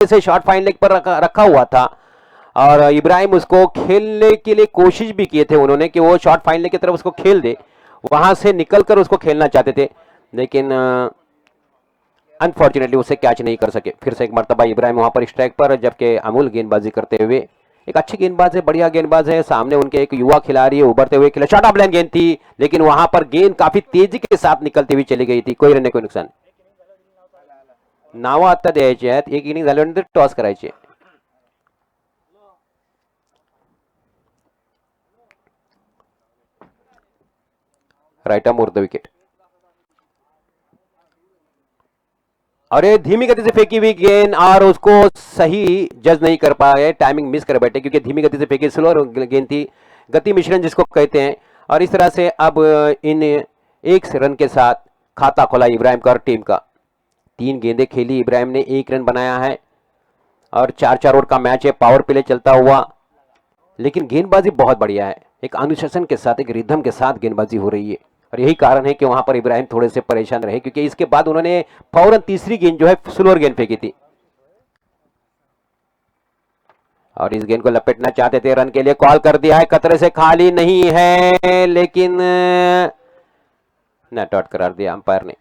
से shot fine leg पर रखा हुआ था और इब्राहिम उसको खेलने के लिए कोशिश भी किए थे उन्होंने कि वो शॉट फाइन लेग की तरफ उसको खेल दे, वहां से निकलकर उसको खेलना चाहते थे, लेकिन अनफॉर्चुनेटली उसे कैच नहीं कर सके। फिर से एक मरतबा इब्राहिम वहां पर स्ट्राइक पर, जबकि अमूल गेंदबाजी करते हुए, एक अच्छी गेंदबाज है, बढ़िया गेंदबाज है, सामने उनके एक युवा खिलाड़ी है, उभरते हुए खिलाड़ी, शॉट ऑफ लाइन गेंद थी, लेकिन वहां पर गेंद काफी तेजी के साथ निकलती हुई चली गई थी, कोई रन कोई नुकसान। नावं आता द्यायची आहेत, एक इनिंग झाल्यानंतर टॉस करायचे। Right arm over the wicket. अरे धीमी गति से फेंकी हुई गेंद और उसको सही जज नहीं कर पाए, टाइमिंग मिस कर बैठे, क्योंकि धीमी गति से फेंकी स्लो गेंद थी, गति मिश्रण जिसको कहते हैं। और इस तरह से अब इन एक रन के साथ खाता खोला इब्राहिम का और टीम का। 3 गेंदें खेली, इब्राहिम ने 1 रन बनाया है और 4-4 ओवर का मैच है, पावर प्ले चलता हुआ, लेकिन गेंदबाजी बहुत बढ़िया है, एक अनुशासन के साथ, एक रिदम के साथ गेंदबाजी हो रही है और यही कारण है कि वहां पर इब्राहिम थोड़े से परेशान रहे, क्योंकि इसके बाद उन्होंने फौरन तीसरी गेंद जो है स्लोअर गेंद फेंकी थी और इस गेंद को लपेटना चाहते थे, रन के लिए कॉल कर दिया है, खतरे से खाली नहीं है, लेकिन नॉट आउट करार दिया अंपायर ने,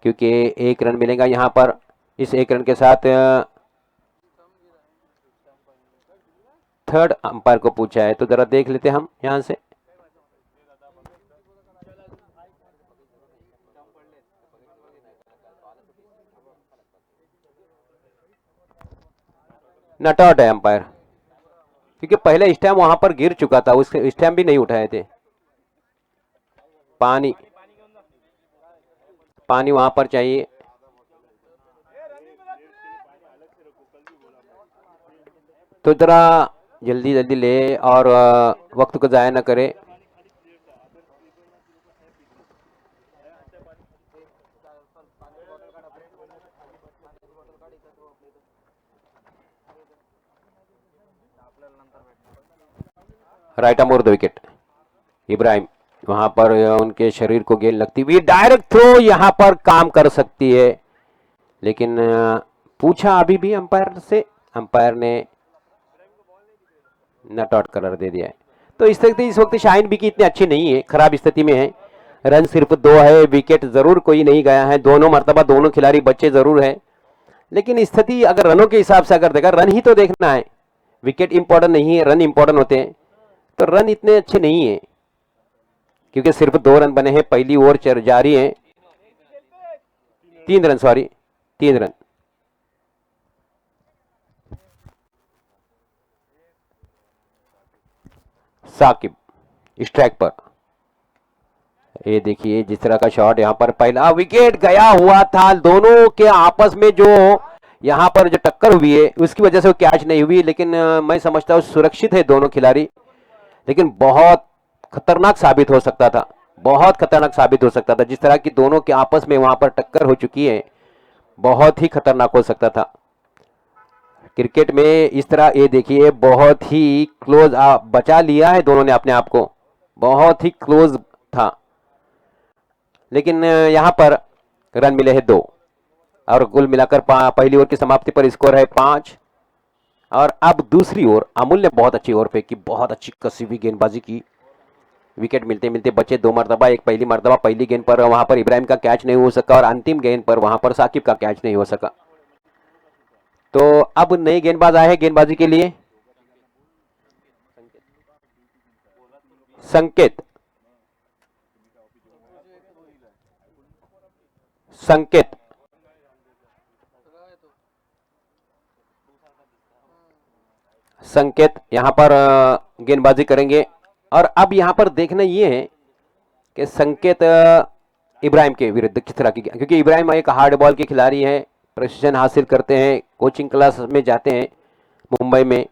क्योंकि 1 रन मिलेगा यहां पर। इस 1 रन के साथ थर्ड अंपायर को पूछा है, तो जरा देख लेते हम यहां से। नॉट आउट है अंपायर, क्योंकि पहले स्टैम्प वहां पर गिर चुका था, उसके स्टैम्प भी नहीं उठाए थे। पानी पानी वहां पर चाहिए। तो जरा जल्दी जल्दी ले और वक्त को जाया ना करे। Right arm over the wicket. Ibrahim वहां पर उनके शरीर को गेंद लगती हुई, डायरेक्ट थ्रो यहां पर काम कर सकती है, लेकिन पूछा अभी भी अंपायर से, अंपायर ने नॉट आउट करार दे दिया है। तो इस वक्त शाहीन भी की इतनी अच्छी नहीं है, खराब स्थिति में है, रन सिर्फ 2 है, विकेट जरूर कोई नहीं गया है, दोनों मरतबा दोनों खिलाड़ी बच्चे जरूर है, लेकिन स्थिति अगर रनों के हिसाब से अगर देखा, रन ही तो देखना है, विकेट इंपॉर्टेंट नहीं है, रन इंपॉर्टेंट होते हैं, तो रन इतने अच्छे नहीं है, क्योंकि सिर्फ 2 रन बने हैं, पहली ओवर जारी है, 3 run, sorry 3 run. Sakib strike पर, ये देखिए जिस तरह का शॉट, यहां पर पहला विकेट गया हुआ था, दोनों के आपस में जो यहां पर जो टक्कर हुई है उसकी वजह से वो कैच नहीं हुई, लेकिन मैं समझता हूं सुरक्षित है दोनों खिलाड़ी, लेकिन बहुत खतरनाक साबित हो सकता था, बहुत खतरनाक साबित हो सकता था, जिस तरह की दोनों के आपस में वहां पर टक्कर हो चुकी है, बहुत ही खतरनाक हो सकता था क्रिकेट में इस तरह। ये देखिए बहुत ही क्लोज बचा लिया है दोनों ने अपने आप को, बहुत ही क्लोज था, लेकिन यहां पर रन मिले हैं 2 और कुल मिलाकर पहली ओवर की समाप्ति पर स्कोर है 5। और अब दूसरी ओर अमूल ने बहुत अच्छी ओवर फेंकी, बहुत अच्छी कसी हुई गेंदबाजी की, विकेट मिलते मिलते बचे 2 मरतबा, एक पहली मरतबा पहली गेंद पर वहां पर इब्राहिम का कैच नहीं हो सका और अंतिम गेंद पर वहां पर साकिब का कैच नहीं हो सका। तो अब नए गेंदबाज आए हैं गेंदबाजी के लिए, संकेत, संकेत संकेत यहां पर गेंदबाजी करेंगे। और अब यहां पर देखना यह है कि संकेत इब्राहिम के विरुद्ध किस तरह की, क्योंकि इब्राहिम एक हार्ड बॉल के खिलाड़ी हैं, प्रशिक्षण हासिल करते हैं, कोचिंग क्लास में जाते हैं मुंबई में,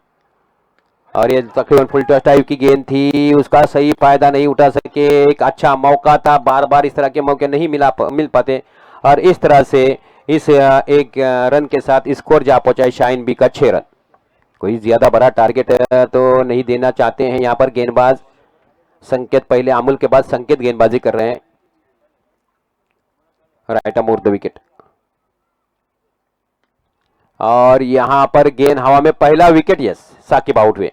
और ये तकरीबन फुल टॉस टाइप की गेंद थी, उसका सही फायदा नहीं उठा सके, एक अच्छा मौका था, बार बार इस तरह के मौके नहीं मिल पाते, और इस तरह से इस एक रन के साथ स्कोर जा पहुंचा शाहीन बी का 6 रन। कोई ज्यादा बड़ा टारगेट तो नहीं देना चाहते हैं यहां पर गेंदबाज संकेत, पहले अमूल के बाद संकेत गेंदबाजी कर रहे हैं। Right arm over the wicket. और यहां पर गेंद हवा में, पहला विकेट। यस, साकिब आउट हुए।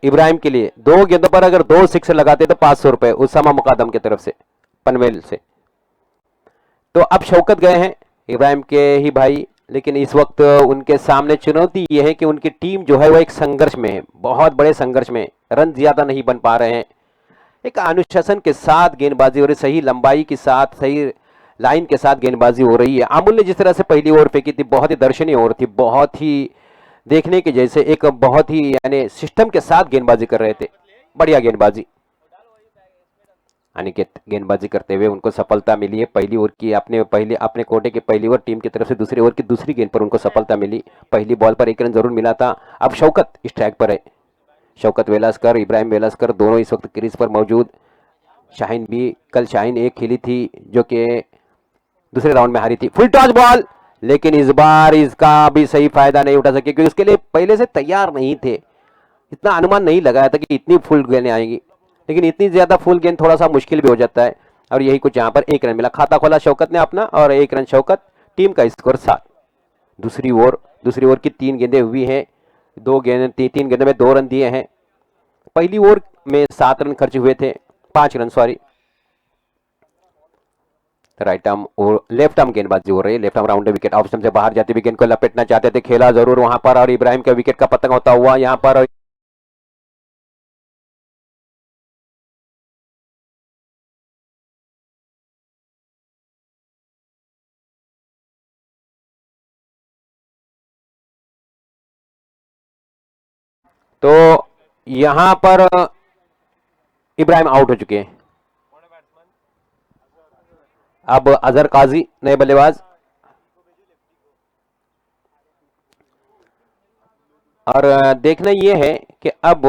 इब्राहिम के लिए 2 गेंदों पर अगर 2 सिक्स लगाते तो 500 रुपए उसामा मुकादम की तरफ से, पनवेल से। तो अब शौकत गए हैं, इब्राहिम के ही भाई, लेकिन इस वक्त उनके सामने चुनौती यह है कि उनकी टीम जो है वो एक संघर्ष में है, बहुत बड़े संघर्ष में, रन ज्यादा नहीं बन पा रहे हैं। एक अनुशासन के साथ गेंदबाजी हो रही, सही लंबाई के साथ, सही लाइन के साथ गेंदबाजी हो रही है। अमूल ने जिस तरह से पहली ओवर फेंकी थी, बहुत ही दर्शनीय ओवर थी, बहुत ही देखने के जैसे, एक बहुत ही यानी सिस्टम के साथ गेंदबाजी कर रहे थे, बढ़िया गेंदबाजी। अनिकेत गेंदबाजी करते हुए उनको सफलता मिली है पहली ओवर की, अपने कोटे की पहली ओवर, टीम की तरफ से दूसरी ओवर की दूसरी गेंद पर उनको सफलता मिली। पहली बॉल पर 1 रन जरूर मिला था। अब शौकत स्ट्राइक पर है, शौकत वेलास्कर, इब्राहिम वेलास्कर दोनों इस वक्त क्रीज पर मौजूद। शाहीन भी, कल शाहीन एक खेली थी जो कि दूसरे राउंड में हारी थी। फुल टॉस बॉल, लेकिन इस बार इसका भी सही फायदा नहीं उठा सके, क्योंकि उसके लिए पहले से तैयार नहीं थे, इतना अनुमान नहीं लगाया था कि इतनी फुल गेंदें आएंगी, लेकिन इतनी ज्यादा फुल गेंद थोड़ा सा मुश्किल भी हो जाता है। और यही कुछ यहाँ पर 1 रन मिला, खाता खोला शौकत ने अपना, और 1 रन शौकत, टीम का स्कोर 7। दूसरी ओवर की 3 गेंदें हुई हैं, 3 गेंदों में 2 रन दिए हैं। पहली ओवर में 7 रन खर्च हुए थे, 5 रन सॉरी। राइट आर्म और लेफ्ट आर्म गेंदबाजी हो रही है, left arm round wicket option से बाहर जाती विकेट को लपेटना चाहते थे, खेला जरूर वहां पर, और इब्राहिम का विकेट का पतंग होता हुआ यहां पर। तो यहां पर इब्राहिम आउट हो चुके हैं। अब अजहर काजी नए बल्लेबाज, और देखना यह है कि अब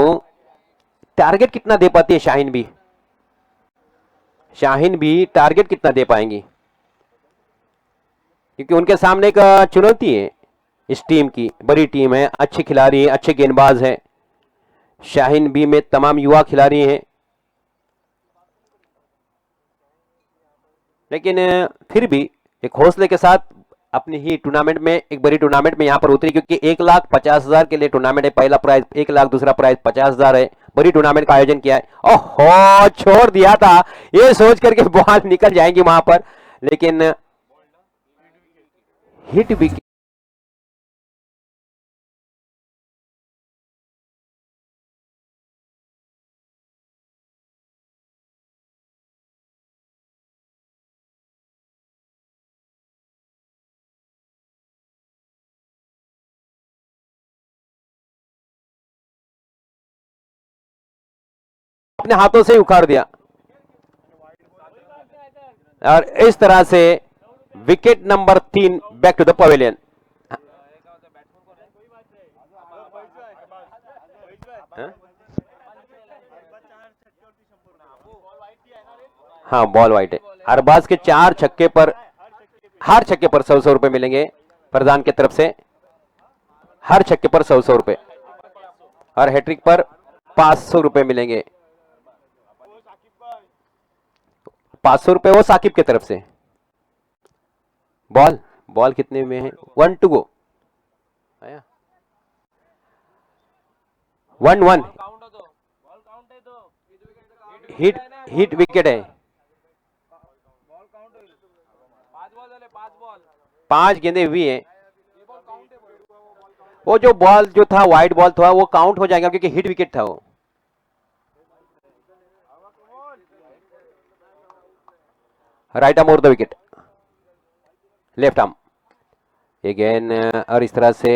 टारगेट कितना दे पाती है शाहीन भी टारगेट कितना दे पाएंगी, क्योंकि उनके सामने एक चुनौती है इस टीम की, बड़ी टीम है, अच्छे खिलाड़ी है, अच्छे गेंदबाज है। शाहीन बी में तमाम युवा खिलाड़ी हैं, लेकिन फिर भी एक हौसले के साथ अपनी ही टूर्नामेंट में, एक बड़ी टूर्नामेंट में यहां पर उतरी, क्योंकि 1,50,000 के लिए टूर्नामेंट है, पहला प्राइज 1 लाख, दूसरा प्राइज 50,000 है। बड़ी टूर्नामेंट का आयोजन किया है। ओहो, छोड़ दिया था ये सोच करके बॉल निकल जाएंगी वहां पर, लेकिन हिट विकेट। अपने हाथों से ही उखाड़ दिया, और इस तरह से wicket number 3 back to the pavilion. हाँ, बॉल वाइट है। अरबाज के 4 छक्के पर, हर छक्के पर 100 रुपए मिलेंगे प्रधान की तरफ से, हर छक्के पर 100 रुपए, और हैट्रिक पर 500 रुपए मिलेंगे। 500 रुपए वो साकिब की तरफ से। बॉल कितने में है? 1 टू गो, 1-1 हिट विकेट है। 5 गेंदे हुई है। वो जो बॉल जो था, वाइड बॉल था, वो काउंट हो जाएगा क्योंकि हिट विकेट था वो। Right arm over the wicket, left arm again, और इस तरह से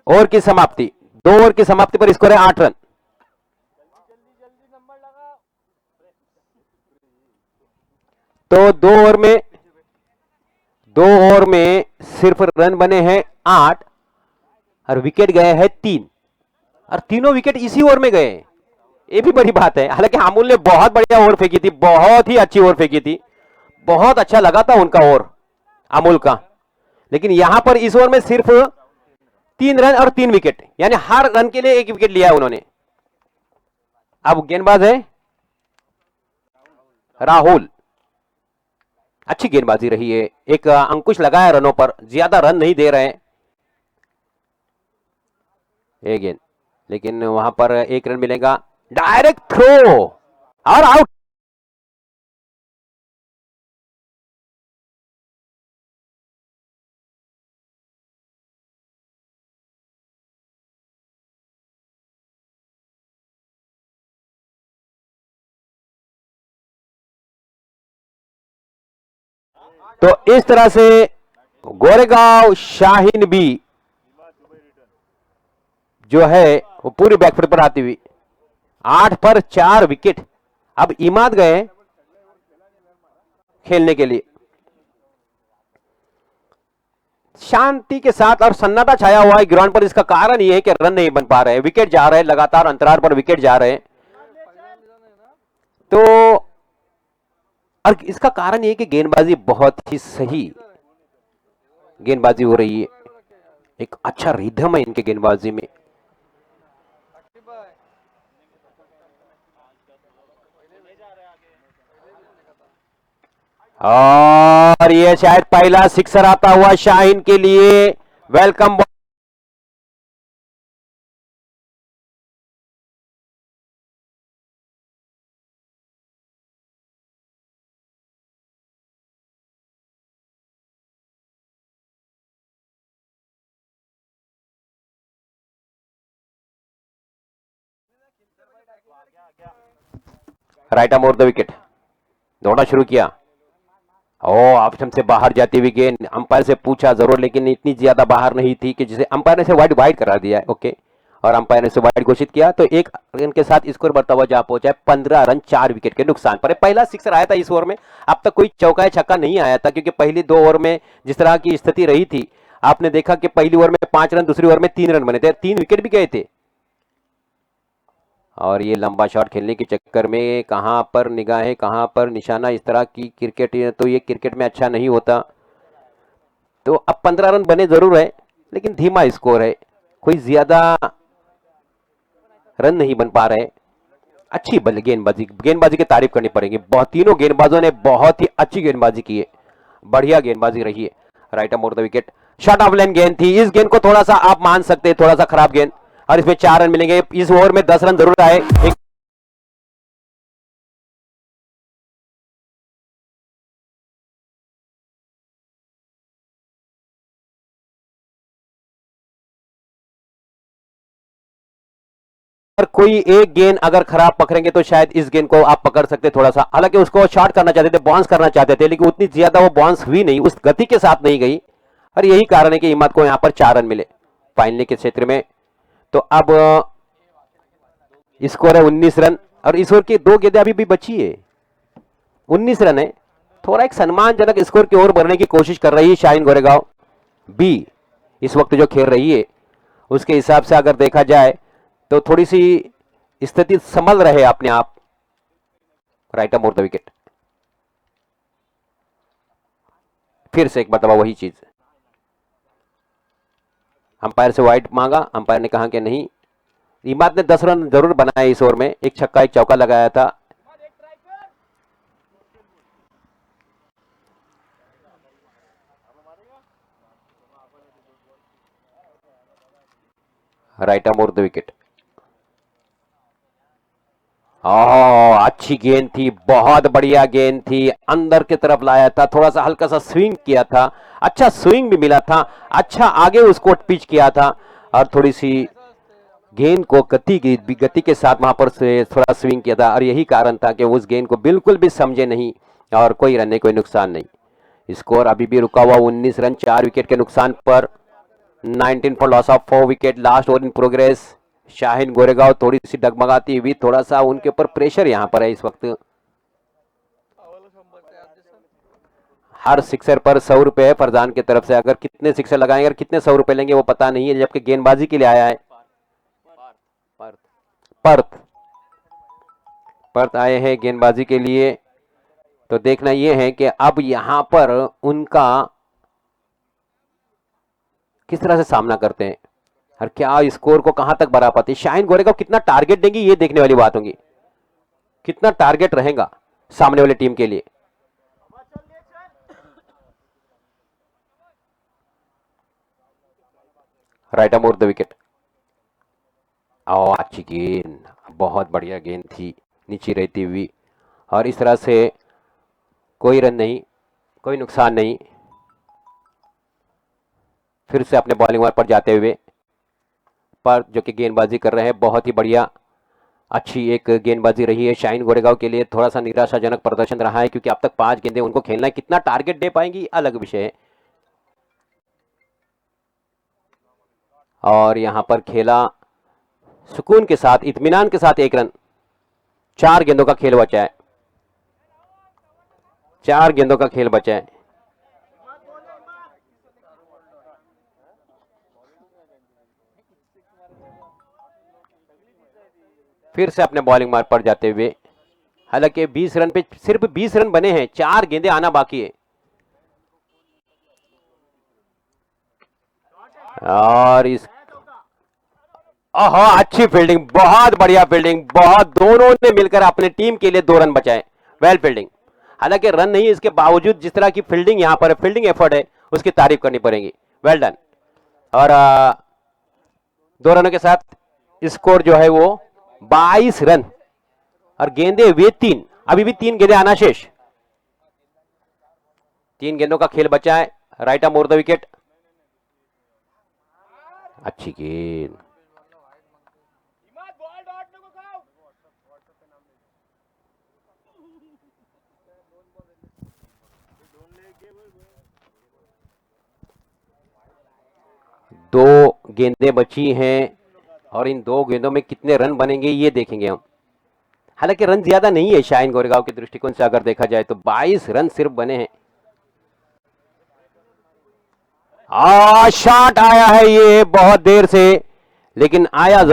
ओवर की समाप्ति, 2 ओवर की समाप्ति पर स्कोर है 8 रन। तो 2 ओवर में सिर्फ रन बने हैं 8, और विकेट गए हैं 3, और तीनों विकेट इसी ओवर में गए। ये भी बड़ी बात है। हालांकि अमूल ने बहुत बढ़िया ओवर फेंकी थी, बहुत ही अच्छी ओवर फेंकी थी, बहुत अच्छा लगा था उनका ओवर अमूल का। लेकिन यहां पर इस ओवर में सिर्फ 3 रन और 3 विकेट, यानी हर रन के लिए 1 विकेट लिया उन्होंने। अब गेंदबाज है राहुल, अच्छी गेंदबाजी रही है, एक अंकुश लगाया रनों पर, ज्यादा रन नहीं दे रहे हैं ये गेंद, लेकिन वहां पर 1 रन मिलेगा। डायरेक्ट थ्रो और आउट। तो इस तरह से गोरेगांव शाहीन भी जो है वो पूरी बैकफुट पर आती हुई 8 पर 4 विकेट। अब इमाद गए खेलने के लिए शांति के साथ, और सन्नाटा छाया हुआ है ग्राउंड पर। इसका कारण यह है कि रन नहीं बन पा रहे हैं, विकेट जा रहे हैं, लगातार अंतराल पर विकेट जा रहे हैं। तो और इसका कारण यह है कि गेंदबाजी बहुत ही सही गेंदबाजी हो रही है, एक अच्छा रिदम है इनके गेंदबाजी में। और ये शायद पहला सिक्सर आता हुआ शाहीन के लिए। Welcome. Right arm over the wicket, दौड़ना शुरू किया। ओ ऑप्शन से बाहर जाती हुई गेंद, अंपायर से पूछा जरूर, लेकिन इतनी ज्यादा बाहर नहीं थी कि जिसे अंपायर ने से वाइड करा दिया है। ओके, और अंपायर ने से वाइड घोषित किया। तो 1 रन के साथ स्कोर बढ़ता हुआ जा पहुंचा है 15 रन 4 विकेट के नुकसान पर। पहला सिक्सर आया था इस ओवर में, अब तक कोई चौका या छक्का नहीं आया था, क्योंकि पहली 2 ओवर में जिस तरह की स्थिति रही थी, आपने देखा कि पहली ओवर में 5 रन, दूसरी ओवर में 3 रन बने थे, 3 विकेट भी गए थे। और ये लंबा शॉट खेलने के चक्कर में कहां पर निगाहें, कहां पर निशाना, इस तरह की क्रिकेट, तो ये क्रिकेट में अच्छा नहीं होता। तो अब 15 रन बने जरूर है, लेकिन धीमा स्कोर है, कोई ज्यादा रन नहीं बन पा रहे। अच्छी बल्ले गेंदबाजी की तारीफ करनी पड़ेगी, बहुत तीनों गेंदबाजों ने बहुत ही अच्छी गेंदबाजी की है, बढ़िया गेंदबाजी रही है। Right arm over the wicket, short of line गेंद थी, इस गेंद को थोड़ा सा आप मान सकते हैं, थोड़ा सा खराब गेंद, और इसमें 4 रन मिलेंगे। इस ओवर में 10 रन जरूर आए। अगर कोई एक गेंद अगर खराब पकड़ेंगे तो शायद इस गेंद को आप पकड़ सकते थोड़ा सा। हालांकि उसको शॉर्ट करना चाहते थे, बाउंस करना चाहते थे, लेकिन उतनी ज्यादा वो बाउंस हुई नहीं, उस गति के साथ नहीं गई, और यही कारण है कि इमाद को यहां पर 4 रन मिले फाइनल के क्षेत्र में। तो अब स्कोर है 19 रन, और इस ओवर की 2 गेंदें अभी भी बची है, 19 रन है। थोड़ा एक सम्मानजनक स्कोर की ओर बढ़ने की कोशिश कर रही है शाहीन गोरेगांव बी इस वक्त जो खेल रही है, उसके हिसाब से अगर देखा जाए तो थोड़ी सी स्थिति संभल रहे अपने आप। Right arm over the wicket, फिर से एक मरतबा वही चीज, अंपायर से वाइड मांगा, अंपायर ने कहा कि नहीं। इमाद ने 10 रन जरूर बनाए इस ओवर में, एक छक्का एक चौका लगाया था। Right arm over the wicket, अच्छी गेंद थी, बहुत बढ़िया गेंद थी, अंदर की तरफ लाया था, थोड़ा सा हल्का सा स्विंग किया था, अच्छा स्विंग भी मिला था, अच्छा आगे उसको पिच किया था, और थोड़ी सी गेंद को गति के साथ वहां पर से थोड़ा स्विंग किया था, और यही कारण था कि उस गेंद को बिल्कुल भी समझे नहीं, और कोई रन नहीं, कोई नुकसान नहीं। स्कोर अभी भी रुका हुआ 19 रन 4 विकेट के नुकसान पर, 19 for loss of 4 wicket, last over in progress. Shaheen Goregaon थोड़ी सी डगमगाती हुई, थोड़ा सा उनके ऊपर प्रेशर यहां पर है इस वक्त। हर सिक्सर पर 100 रुपए है फरजान की तरफ से, अगर कितने सिक्सर लगाएंगे, अगर कितने 100 रुपए लेंगे वो पता नहीं है, जबकि गेंदबाजी के लिए आया है। पर्थ पर्थ आए हैं गेंदबाजी के लिए। तो देखना यह है कि अब यहां पर उनका किस तरह से सामना करते हैं और क्या स्कोर को कहां तक बढ़ा पाते हैं। शाइन गोरेगांव कितना टारगेट देंगी, ये देखने वाली बात होगी। कितना टारगेट रहेगा सामने वाली टीम के लिए। Right arm over the wicket. अच्छी गेंद, बहुत बढ़िया गेंद थी नीचे रहती हुई। और इस तरह से कोई रन नहीं, कोई नुकसान नहीं। फिर से अपने बॉलिंग वार पर जाते हुए पर जो कि गेंदबाजी कर रहे हैं, बहुत ही बढ़िया अच्छी एक गेंदबाजी रही है शाइन गोरेगांव के लिए। थोड़ा सा निराशाजनक प्रदर्शन रहा है क्योंकि अब तक 5 गेंदें उनको खेलना है। कितना टारगेट दे पाएंगी अलग विषय है। और यहां पर खेला सुकून के साथ, इत्मीनान के साथ 1 रन। 4 गेंदों का खेल बचा है, 4 गेंदों का खेल बचा है। फिर से अपने बॉलिंग मार्ग पर जाते हुए, हालांकि 20 रन पे सिर्फ 20 रन बने हैं, 4 गेंदें आना बाकी है। और इस अच्छी फील्डिंग, बहुत बढ़िया फील्डिंग, बहुत, दोनों ने मिलकर अपने टीम के लिए 2 रन बचाए। Well fielding. हालांकि रन नहीं, इसके बावजूद जिस तरह की फील्डिंग यहां पर फील्डिंग एफर्ट है उसकी तारीफ करनी पड़ेगी। Well done. और 2 रनों के साथ स्कोर जो है वो 22 रन और गेंदे वे 3, अभी भी 3 गेंदे आना शेष। 3 गेंदों का खेल बचा है। Right arm over the wicket. अच्छी गेंद। दो गेंदें बची हैं और इन 2 गेंदों में कितने रन बनेंगे ये देखेंगे हम। हालांकि रन ज्यादा नहीं है शाइन गोरेगांव के दृष्टिकोण से अगर देखा जाए तो 22 रन सिर्फ बने हैं। शॉट आया है ये बहुत देर से, लेकिन आया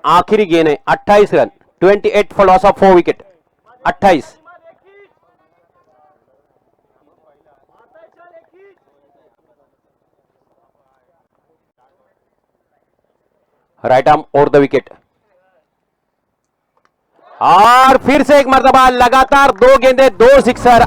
आखिरी गेंद है। 28 run, 28 for loss of 4 wicket. 28। Right arm over the wicket. और फिर से एक मर्तबा लगातार 2 गेंदे, 2 सिक्सर।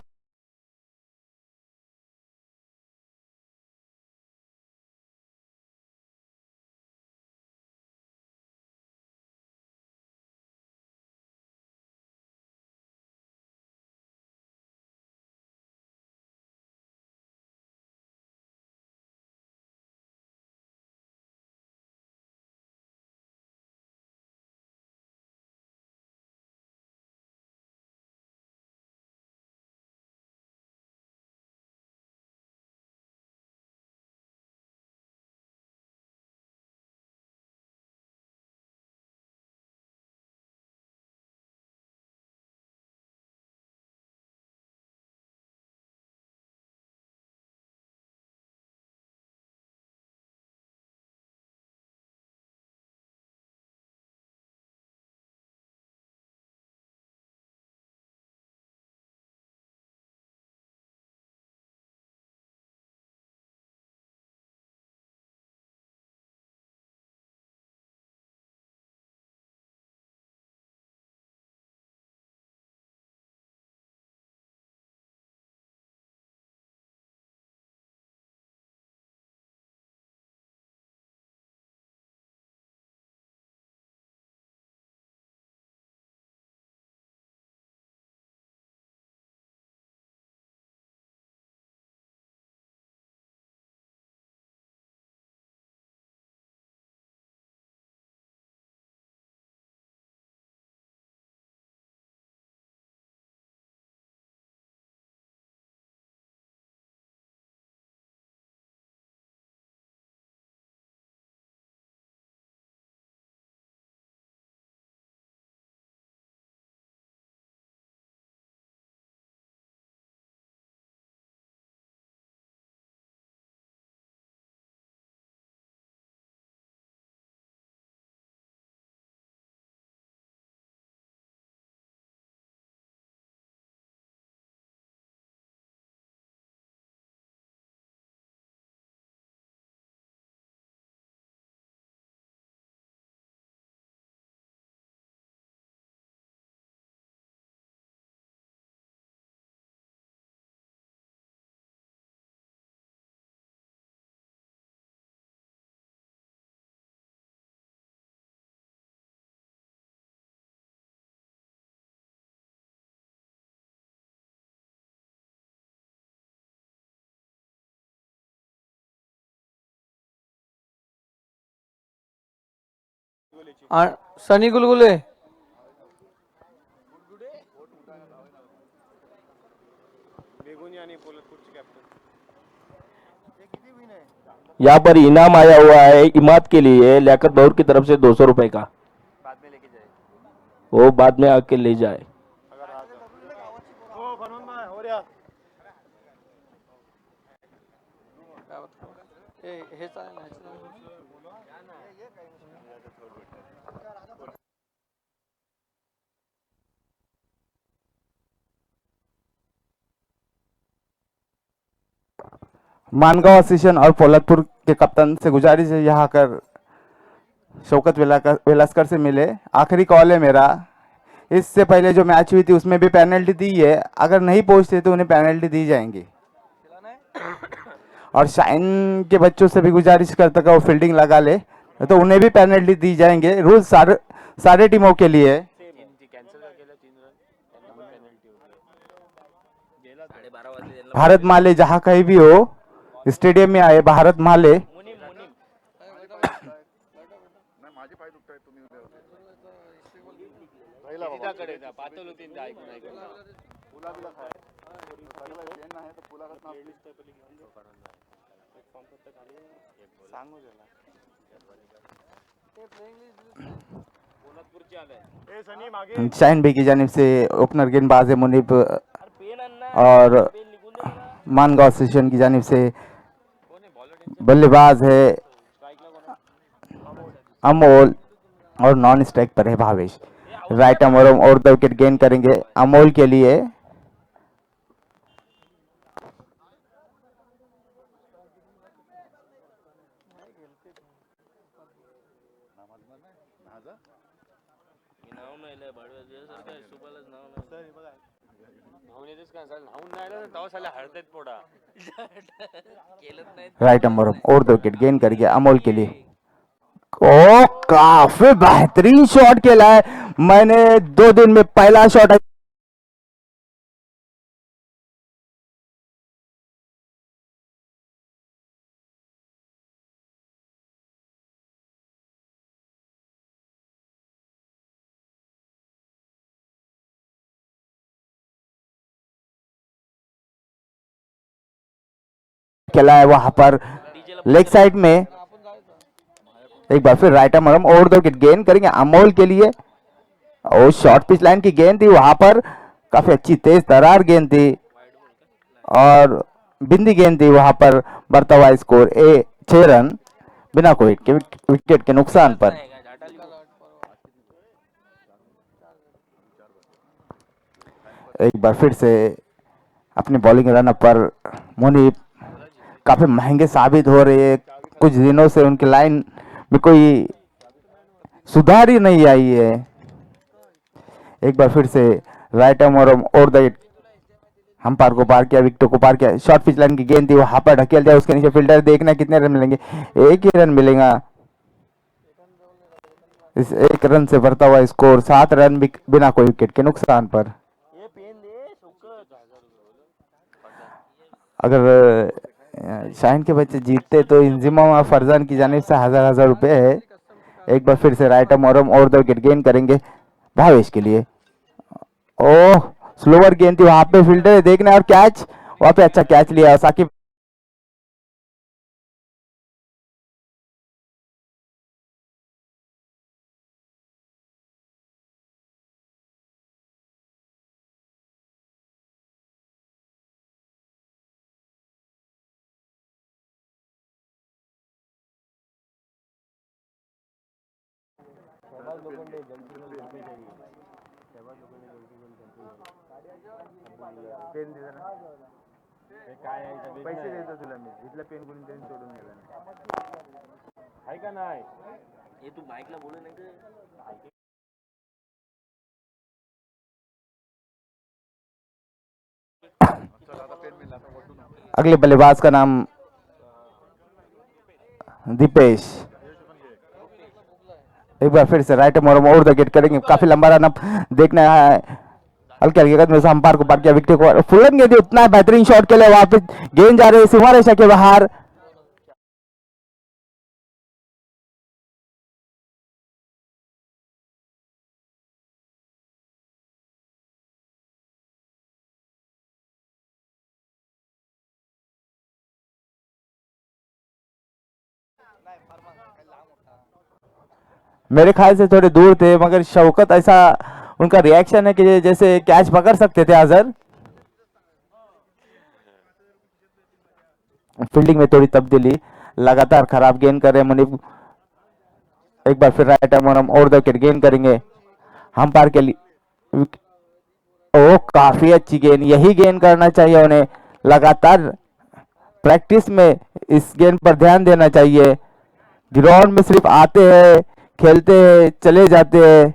सनी गुलगुले यहाँ पर इनाम आया हुआ है इमाद के लिए लियाकत बहूर की तरफ से 200 रुपए का। वो बाद में आके ले जाए। मानगांव एसोसिएशन और पोलतपुर के कप्तान से गुजारिश है यहाँ कर शौकत वेलास्कर से मिले। आखिरी कॉल है मेरा। इससे पहले जो मैच हुई थी उसमें भी पेनल्टी दी है, अगर नहीं पहुंचते तो उन्हें पेनल्टी दी जाएंगी। और शाइन के बच्चों से भी गुजारिश करता कि वो फील्डिंग लगा ले तो उन्हें भी पेनल्टी दी जाएंगे। रूल सारे टीमों के लिए। भारत माले जहां कहीं भी हो स्टेडियम में आए। भारत माले शाइन बी की जानिब से ओपनर गेंदबाज है मुनीब और मानगांव एसोसिएशन की जानिब से बल्लेबाज है अमोल और नॉन स्ट्राइक पर है भावेश। राइट आर्म और 2 विकेट गेन करेंगे अमोल के लिए। राइट आर्म और 2 विकेट गेन करेंगे अमोल के लिए। ओ काफी बेहतरीन शॉट खेला है। मैंने 2 दिन में पहला शॉट खेला है वहां पर लेग साइड में। एक बार फिर राइट आर्म और 2 विकेट गेन करेंगे अमोल के लिए। और शॉर्ट पिच लाइन की गेंद थी वहां पर, काफी अच्छी तेज तरार गेंद थी और बिंदी गेंद थी वहां पर। बढ़ता हुआ स्कोर 6 रन बिना कोई विकेट के नुकसान पर। एक बार फिर से अपनी बॉलिंग रन पर मुनीब काफी महंगे साबित हो रहे हैं। कुछ दिनों से उनकी लाइन में कोई सुधार ही नहीं आई है। एक बार फिर से राइट आर्म और द अंपायर को पार किया, विकेट को पार किया। शॉर्ट पिच लाइन की गेंद थी वहां पर ढकेल दिया, उसके नीचे फील्डर। देखना कितने रन मिलेंगे, 1 ही रन मिलेगा। इस 1 रन से बढ़ता हुआ स्कोर 7 रन बिना कोई विकेट के नुकसान पर। अगर शाइन के बच्चे जीतते तो इंजिमा फरजान की जानिब से 1000 रुपए है। एक बार फिर से राइट आर्म और 2 विकेट गेन करेंगे भावेश के लिए। ओह स्लोअर गेंद थी वहां पे, फील्डर देखना और कैच वहां पे अच्छा कैच लिया साकिब। पैसे देतो तुला मी, इथला पेन कोणी तरी सोडून गेला आहे का नाही? हे तू माईकला बोलू नये। अगले बल्लेबाज का नाम दीपेश। एक बार फिर से राइट आर्म और 2 विकेट करेंगे। काफी लंबा रन अप देखना है। हल्के हल्के कदम से अंपायर को पार किया, विकेट को फुलन गेंद उतना बेहतरीन शॉट के लिए वहां पे गेंद जा रही है सीमा रेखा के बाहर। मेरे ख्याल से थोड़े दूर थे, मगर शौकत ऐसा उनका रिएक्शन है कि जैसे कैच पकड़ सकते थे अजहर। फील्डिंग में थोड़ी तब्दीली, लगातार खराब गेंद कर रहे मुनीब। एक बार फिर राइट आर्म हम और विकेट गेन करेंगे अंपायर के लिए। ओ काफी अच्छी गेंद, यही गेंद करना चाहिए उन्हें। लगातार प्रैक्टिस में इस गेंद पर ध्यान देना चाहिए। ग्राउंड में सिर्फ आते हैं, खेलते हैं, चले जाते हैं,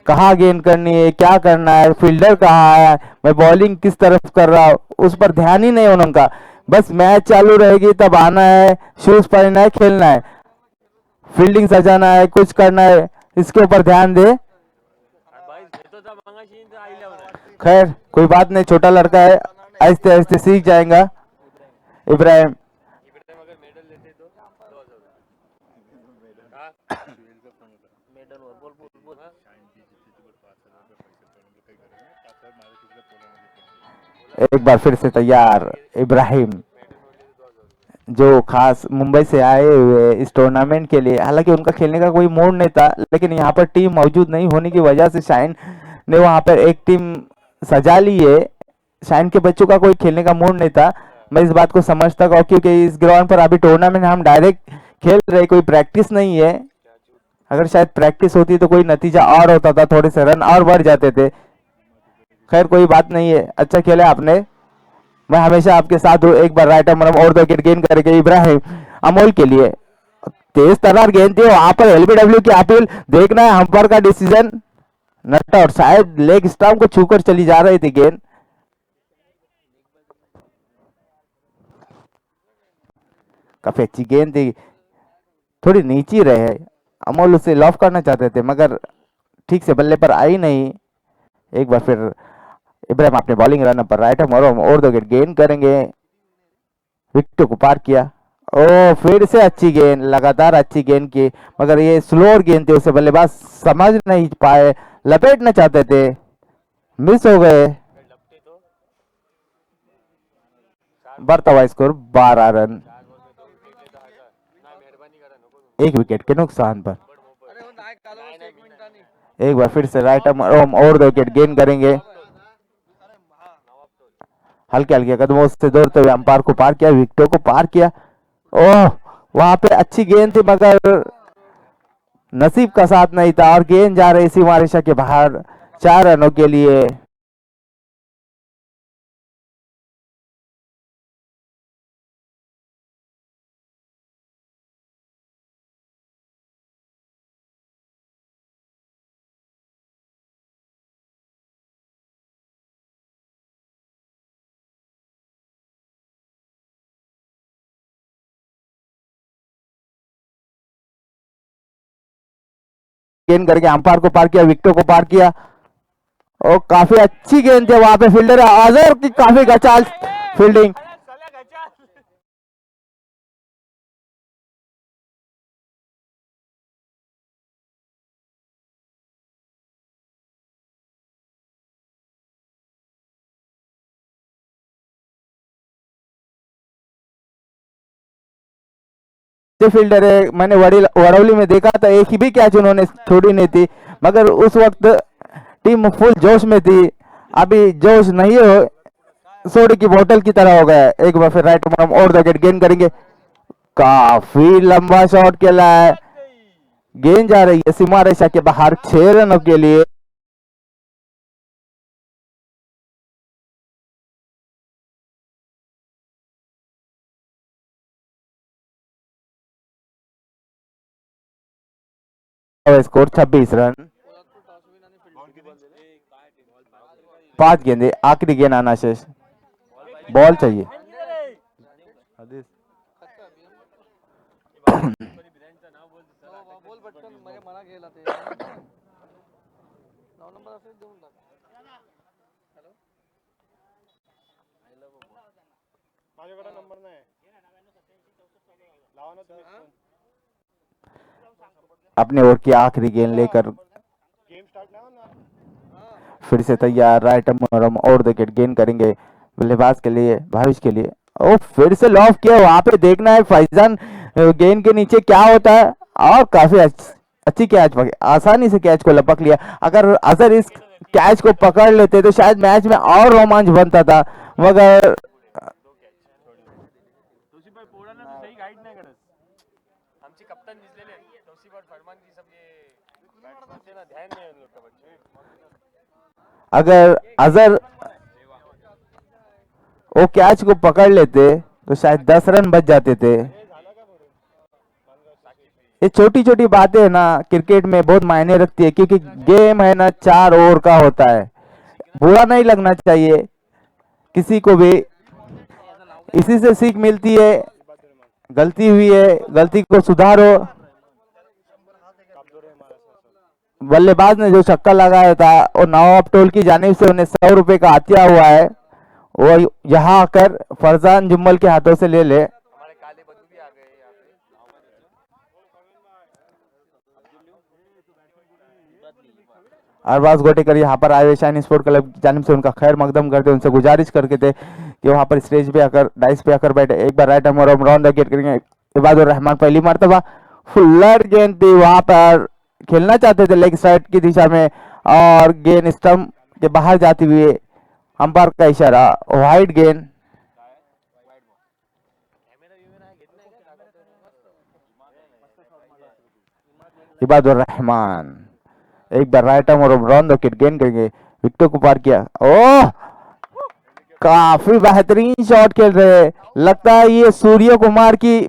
कहाँ गेंद करनी है, क्या करना है, फील्डर कहाँ है, मैं बॉलिंग किस तरफ कर रहा हूँ, उस पर ध्यान ही नहीं है उनका। बस मैच चालू रहेगी तब आना है, शूज पहनना है, खेलना है, फील्डिंग सजाना है, कुछ करना है, इसके ऊपर ध्यान दे। खैर कोई बात नहीं, छोटा लड़का है, आहिस्ते आहिस्ते सीख जाएगा इब्राहिम। एक बार फिर से तैयार इब्राहिम, जो खास मुंबई से आए हुए इस टूर्नामेंट के लिए। हालांकि उनका खेलने का कोई मूड नहीं था, लेकिन यहाँ पर टीम मौजूद नहीं होने की वजह से शाइन ने वहाँ पर एक टीम सजा ली है। शाइन के बच्चों का कोई खेलने का मूड नहीं था, मैं इस बात को समझता हूँ, क्योंकि इस ग्राउंड पर अभी टूर्नामेंट हम डायरेक्ट खेल रहे, कोई प्रैक्टिस नहीं है। अगर शायद प्रैक्टिस होती तो कोई नतीजा और होता था, थोड़े से रन और बढ़ जाते थे। खैर कोई बात नहीं है, अच्छा खेला आपने, मैं हमेशा आपके साथ हूँ। एक बार राइट आर्म और दो विकेट गेन करके इब्राहिम अमोल के लिए तेज तर्रार गेंद थी, वहां पर एलबीडब्ल्यू की अपील, देखना है अंपायर का डिसीजन। नट आउट, शायद लेग स्टंप को छूकर चली जा रही थी गेंद। काफी अच्छी गेंद थी, थोड़ी नीची रहे, अमोल उसे लॉफ करना चाहते थे मगर ठीक से बल्ले पर आई नहीं। एक बार फिर इब्राहिम अपने बॉलिंग रन पर राइट आर्म और दो विकेट गेन करेंगे, विकेट को पार किया। ओ फिर से अच्छी गेंद, लगातार अच्छी गेंद की, मगर ये स्लोअर गेंद थी, उसे बल्लेबाज समझ नहीं पाए, लपेटना चाहते थे, मिस हो गए। बढ़ता हुआ स्कोर 12 रन, एक विकेट के नुकसान पर। एक बार फिर से राइट आर्म और दो विकेट गेन करेंगे, हल्के हल्के कदमों से दौड़ते हुए अंपायर को पार किया, विकेटों को पार किया। ओह वहां पे अच्छी गेंद थी, मगर नसीब का साथ नहीं था और गेंद जा रही सीमा रेखा के बाहर 4 रनों के लिए। गेंद करके अंपायर को पार किया, विकेटों को पार किया और काफी अच्छी गेंद थी, वहां पे फील्डर आजर की काफी गचाल फील्डिंग। फील्डर है, मैंने वड़ौली में देखा था, एक ही भी कैच उन्होंने छोड़ी नहीं थी, मगर उस वक्त टीम फुल जोश में थी। अभी जोश नहीं हो, सोडे की बोतल की तरह हो गया। एक बार फिर राइट आर्म और दो विकेट गेन करेंगे, काफी लंबा शॉट खेला है, गेंद जा रही है सीमा रेखा के बाहर 6 रनों के लिए। स्कोर 26 रन, 5 गेंदे, आखिरी गेंद आना शेष, बॉल चाहिए। अपने ओर की आखिरी गेंद लेकर फिर से तैयार, राइट आर्म और विकेट गेन करेंगे बल्लेबाज के लिए, भविष्य के लिए। और फिर से लॉफ किया, वहां पे देखना है फैजान गेंद के नीचे क्या होता है, और काफी अच्छी कैच पकड़ी, आसानी से कैच को लपक लिया। अगर अजहर इस कैच को पकड़ लेते तो शायद मैच में और रोमांच बनता था, मगर अगर अजहर वो कैच को पकड़ लेते तो शायद 10 रन बच जाते थे। ये छोटी छोटी बातें ना क्रिकेट में बहुत मायने रखती है, क्योंकि गेम है ना 4 ओवर का होता है। बुरा नहीं लगना चाहिए किसी को भी, इसी से सीख मिलती है। गलती हुई है, गलती को सुधारो। बल्लेबाज ने जो छक्का लगाया था वो नवाब टोल की जानिब से उन्हें 100 रुपए का हत्या हुआ है, वो यहाँ आकर फरजान जुम्मल के हाथों से ले ले। अरबाज गोटेकर यहाँ पर आए हुए शाइन स्पोर्ट क्लब की जानिब से उनका खैर मकदम करते, उनसे गुजारिश करके थे कि वहां पर स्टेज पे आकर डाइस पे आकर बैठे। एक बार राइट आर्म और राउंड द गेट करेंगे। इबादुर रहमान पहली मर्तबा फुल्लर गेंद थी, वहां पर खेलना चाहते थे लेग साइड की दिशा में, और गेंद स्टंप के बाहर जाती हुई अंपायर का इशारा, वाइड गेंद। इबादुर रहमान एक बार राइट आर्म और राउंड द गेट गेंद करेंगे, विकेट को पार किया। ओह, काफी बेहतरीन शॉट खेल रहे हैं, लगता है ये सूर्य कुमार की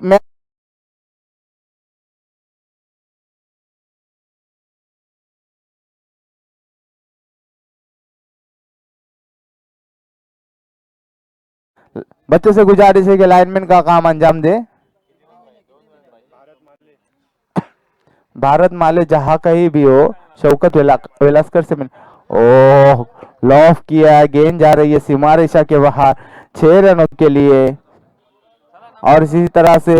बच्चों से गुजारिश है कि लाइनमैन का काम अंजाम दे। भारत माले जहां कहीं भी हो, शौकत वेलास्कर से मिल। ओह, लॉफ किया, गेंद जा रही है सीमा रेखा के बाहर 6 रनों के लिए। और इसी तरह से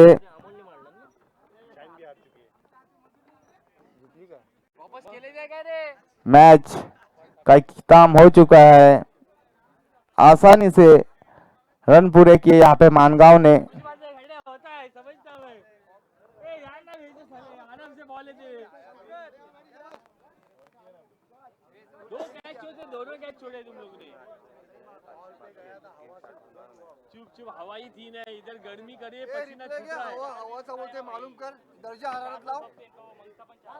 मैच का इख्तिताम हो चुका है। आसानी से रन पूरे किए यहाँ पे मानगांव ने। दोनों कैच छोड़े तुम लोगों ने, चुप चुप हवाई थी ना, इधर गर्मी करे पसीना छूट रहा है। हवा सा बोलते मालूम कर, दर्जा हरारत लाओ।